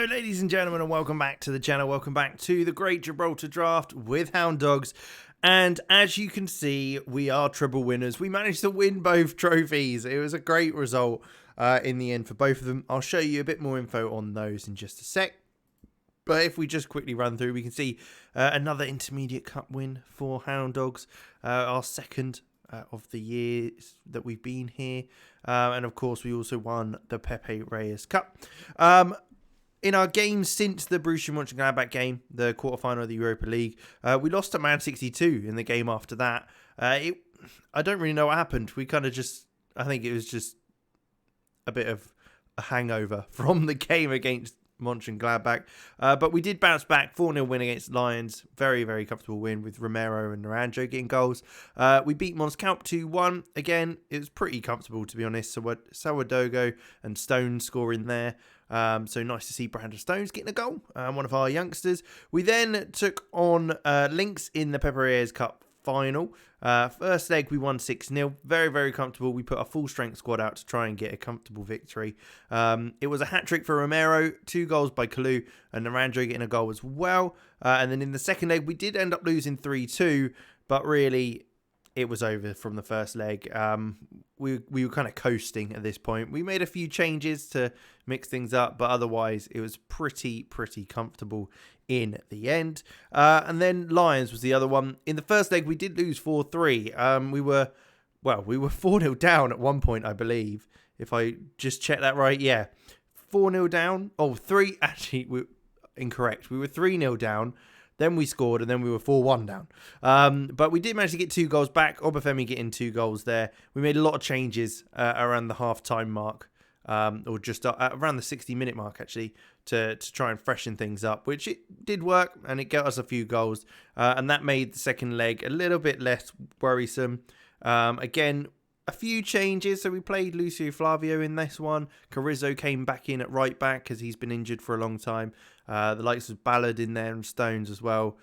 Hello ladies and gentlemen, and welcome back to the channel. Welcome back to the Great Gibraltar Draft with Hound Dogs. And as you can see, we are triple winners. We managed to win both trophies. It was a great result in the end for both of them. I'll show you a bit more info on those in just a sec. But if we just quickly run through, we can see another Intermediate Cup win for Hound Dogs. Our second of the years that we've been here. And of course, we also won the Pepe Reyes Cup. In our games since the Borussia Mönchengladbach game, the quarterfinal of the Europa League, we lost to Man 62 in the game after that. I don't really know what happened. We kind of I think it was just a bit of a hangover from the game against Mönchengladbach. But we did bounce back, 4-0 win against Lions. Very, very comfortable win with Romero and Naranjo getting goals. We beat Monscalp 2-1. Again, it was pretty comfortable, to be honest. So Sawadogo and Stones scoring there. So nice to see Brandon Stones getting a goal, one of our youngsters. We then took on Lynx in the Pepe Reyes Cup final. First leg we won 6-0. Very, very comfortable. We put our full strength squad out to try and get a comfortable victory. It was a hat-trick for Romero, 2 goals by Kalu, and Naranjo getting a goal as well. And then in the second leg we did end up losing 3-2, but really it was over from the first leg. We were kind of coasting at this point. We made a few changes to mix things up, but otherwise it was pretty comfortable in the end. And then Lions was the other one. In the first leg, we did lose 4-3. We were 4-0 down at one point, I believe. If I just check that right, yeah. 4-0 down. Oh, 3, actually, incorrect. We were 3-0 down. Then we scored, and then we were 4-1 down. But we did manage to get 2 goals back. Obafemi getting 2 goals there. We made a lot of changes around the half-time mark, or just around the 60-minute mark, actually, to try and freshen things up, which it did work, and it got us a few goals. And that made the second leg a little bit less worrisome. Again, a few changes. So we played Lucio Flavio in this one. Carrizo came back in at right back because he's been injured for a long time. The likes of Ballard in there and Stones as well.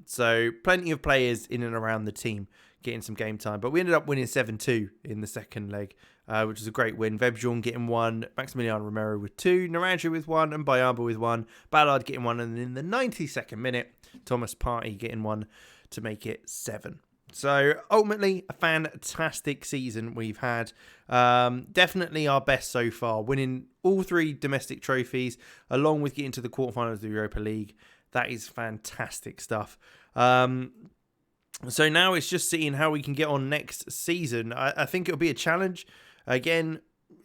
So plenty of players in and around the team getting some game time. But we ended up winning 7-2 in the second leg, which was a great win. Vebjorn getting 1, Maximiliano Romero with 2, Naranjo with 1, and Bayamba with 1. Ballard getting 1, and in the 92nd minute, Thomas Partey getting 1 to make it 7. So ultimately, a fantastic season we've had. Definitely our best so far, winning all 3 domestic trophies, along with getting to the quarterfinals of the Europa League. That is fantastic stuff. So now it's just seeing how we can get on next season. I think it'll be a challenge. Again,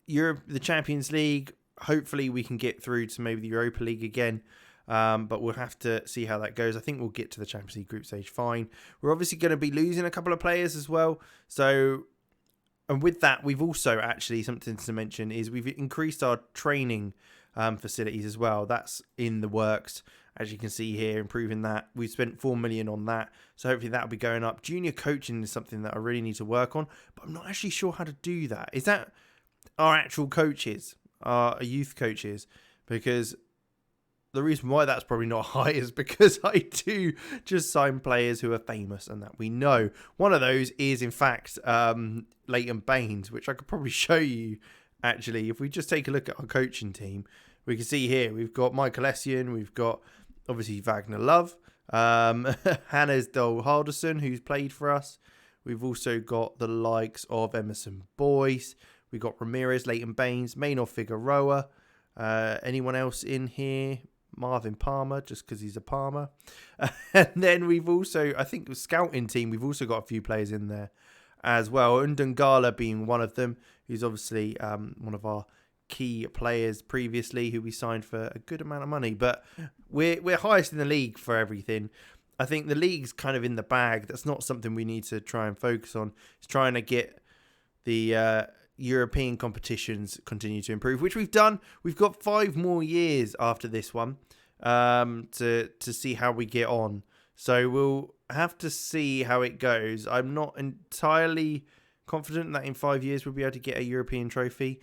the Champions League, hopefully we can get through to maybe the Europa League again. But we'll have to see how that goes. I think we'll get to the Champions League group stage fine. We're obviously going to be losing a couple of players as well. So, and with that, we've also actually, something to mention is we've increased our training facilities as well. That's in the works, as you can see here, improving that. We've spent 4 million on that. So hopefully that'll be going up. Junior coaching is something that I really need to work on, but I'm not actually sure how to do that. Is that our actual coaches, our youth coaches? Because the reason why that's probably not high is because I do just sign players who are famous and that we know. One of those is, in fact, Leighton Baines, which I could probably show you, actually. If we just take a look at our coaching team, we can see here, we've got Michael Essien, we've got, obviously, Wagner Love, Hannes Dole Halderson, who's played for us. We've also got the likes of Emerson Boyce. We've got Ramirez, Leighton Baines, Maynor Figueroa. Anyone else in here? Marvin Palmer, just because he's a Palmer. And then we've also, I think, the scouting team, we've also got a few players in there as well. Undangala being one of them, who's obviously one of our key players previously, who we signed for a good amount of money. But we're highest in the league for everything. I think the league's kind of in the bag. That's not something we need to try and focus on. It's trying to get the European competitions continue to improve, which we've done. We've got 5 more years after this one to see how we get on. So we'll have to see how it goes. I'm not entirely confident that in 5 years we'll be able to get a European trophy.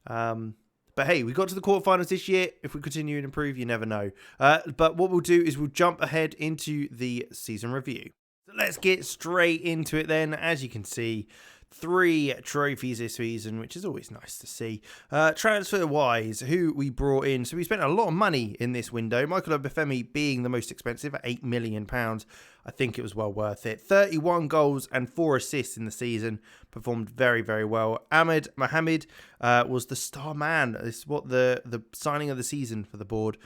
But hey, we got to the quarterfinals this year. If we continue to improve, you never know. But what we'll do is we'll jump ahead into the season review. So let's get straight into it then. As you can see, 3 trophies this season, which is always nice to see. Transfer-wise, who we brought in. So we spent a lot of money in this window. Michael Obafemi being the most expensive at £8 million. I think it was well worth it. 31 goals and 4 assists in the season. Performed very, very well. Ahmed Mohamed was the star man. This is what the signing of the season for the board,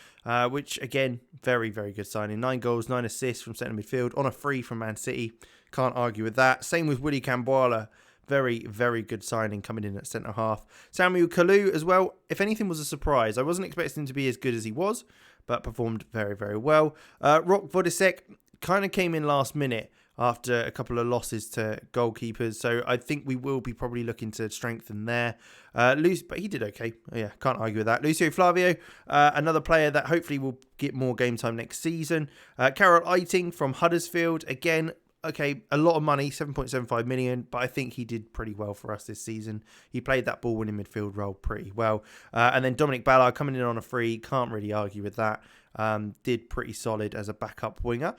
which, again, very, very good signing. 9 goals, 9 assists from centre midfield on a free from Man City. Can't argue with that. Same with Willy Kambwala. Very, very good signing coming in at centre half. Samuel Kalou as well. If anything, was a surprise. I wasn't expecting him to be as good as he was, but performed very, very well. Rok Vodisek kind of came in last minute after a couple of losses to goalkeepers. So I think we will be probably looking to strengthen there. But he did okay. Yeah, can't argue with that. Lucio Flavio, another player that hopefully will get more game time next season. Carol Eiting from Huddersfield. Again, okay, a lot of money, 7.75 million, but I think he did pretty well for us this season. He played that ball-winning midfield role pretty well. And then Dominic Ballard coming in on a free, can't really argue with that. Did pretty solid as a backup winger.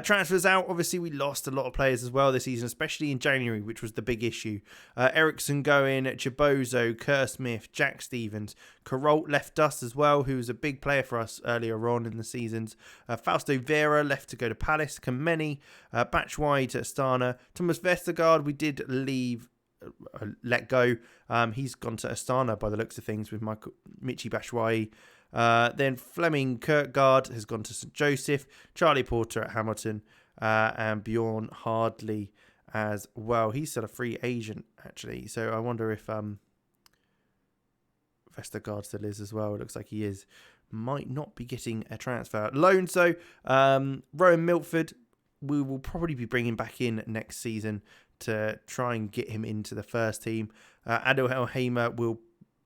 Transfers out, obviously we lost a lot of players as well this season, especially in January, which was the big issue. Ericsson going, Chibozo, Kerr Smith, Jack Stevens. Carroll left us as well, who was a big player for us earlier on in the seasons. Fausto Vera left to go to Palace. Kameni, Batshuayi to Astana. Thomas Vestergaard, we did let go. He's gone to Astana by the looks of things with Michy Batshuayi. Then Fleming Kirkgaard has gone to St Joseph, Charlie Porter at Hamilton, and Bjorn Hardley as well. He's still a free agent, actually. So I wonder if Vestergaard still is as well. It looks like he is. Might not be getting a transfer loan. So Rowan Milford, we will probably be bringing back in next season to try and get him into the first team. Adel Helheimer will,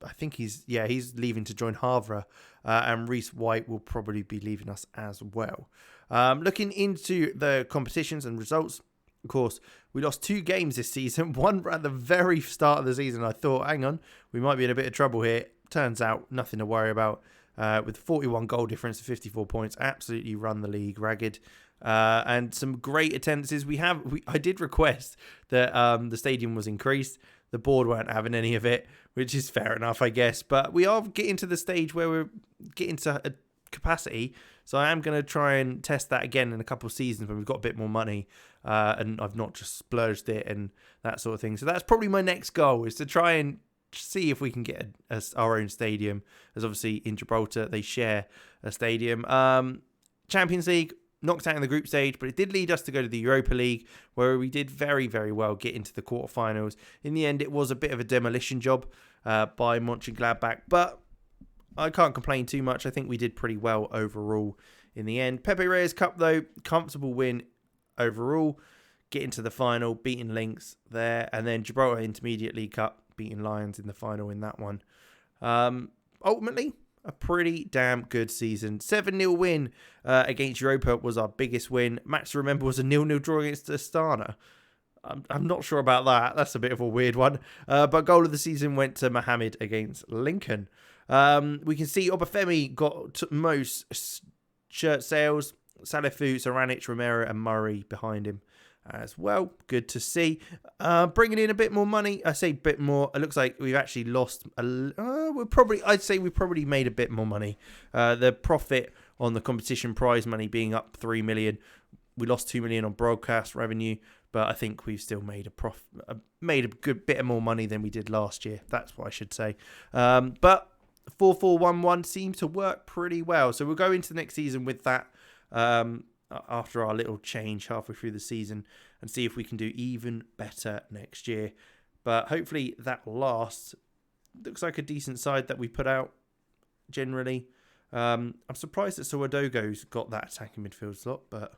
I think he's leaving to join Havre, and Reece White will probably be leaving us as well. Looking into the competitions and results, of course, we lost 2 games this season. One at the very start of the season. I thought, hang on, we might be in a bit of trouble here. Turns out, nothing to worry about. With 41 goal difference to 54 points, absolutely run the league ragged. And some great attendances. I did request that the stadium was increased. The board weren't having any of it, which is fair enough, I guess. But we are getting to the stage where we're getting to a capacity. So I am going to try and test that again in a couple of seasons when we've got a bit more money. And I've not just splurged it and that sort of thing. So that's probably my next goal, is to try and see if we can get our own stadium. As obviously in Gibraltar, they share a stadium. Champions League, knocked out in the group stage, but it did lead us to go to the Europa League, where we did very, very well get into the quarterfinals. In the end, it was a bit of a demolition job by Mönchengladbach, but I can't complain too much. I think we did pretty well overall in the end. Pepe Reyes Cup, though, comfortable win overall. Get into the final, beating Lynx there, and then Gibraltar Intermediate League Cup, beating Lions in the final in that one. Ultimately, a pretty damn good season. 7-0 win against Europa was our biggest win. Match to remember was a 0-0 draw against Astana. I'm not sure about that. That's a bit of a weird one. But goal of the season went to Mohamed against Lincoln. We can see Obafemi got most shirt sales. Salifu, Saranic, Romero and Murray behind him as well. Good to see. Bringing in a bit more money. I say bit more. It looks like we've actually lost. I'd say we probably made a bit more money. The profit on the competition prize money being up 3 million. We lost 2 million on broadcast revenue, but I think we've still made a good bit of more money than we did last year. That's what I should say. But 4-4-1-1 seems to work pretty well. So we'll go into the next season with that. After our little change halfway through the season, and see if we can do even better next year. But hopefully that lasts. Looks like a decent side that we put out generally. I'm surprised that Sowadogo's got that attacking midfield slot, but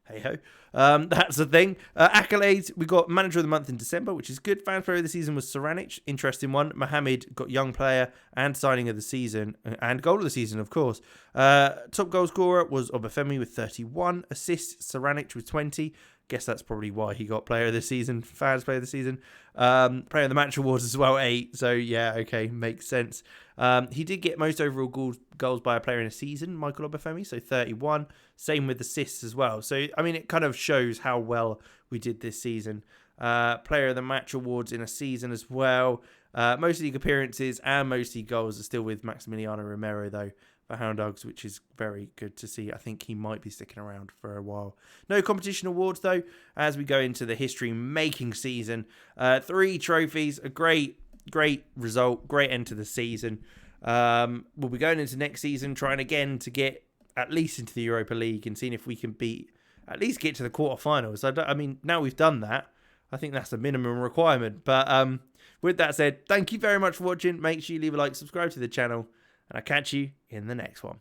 hey ho. That's the thing. Accolades, we got Manager of the Month in December, which is good. Fan Player of the Season was Saranic, interesting one. Mohamed got Young Player and Signing of the Season, and Goal of the Season, of course. Top goal scorer was Obafemi with 31 assists, Saranic with 20. Guess that's probably why he got Player of the Season, Fans Player of the Season. Player of the Match Awards as well, 8. So yeah, okay, makes sense. He did get most overall goals by a player in a season, Michael Obafemi, so 31. Same with assists as well. So, I mean, it kind of shows how well we did this season. Player of the Match awards in a season as well. Most league appearances and most league goals are still with Maximiliano Romero, though, for Hound Dogs, which is very good to see. I think he might be sticking around for a while. No competition awards, though, as we go into the history-making season. 3 trophies, a great result, great end to the season. We'll be going into next season, trying again to get at least into the Europa League and seeing if we can at least get to the quarterfinals. I mean, now we've done that, I think that's a minimum requirement. But with that said, thank you very much for watching. Make sure you leave a like, subscribe to the channel, and I'll catch you in the next one.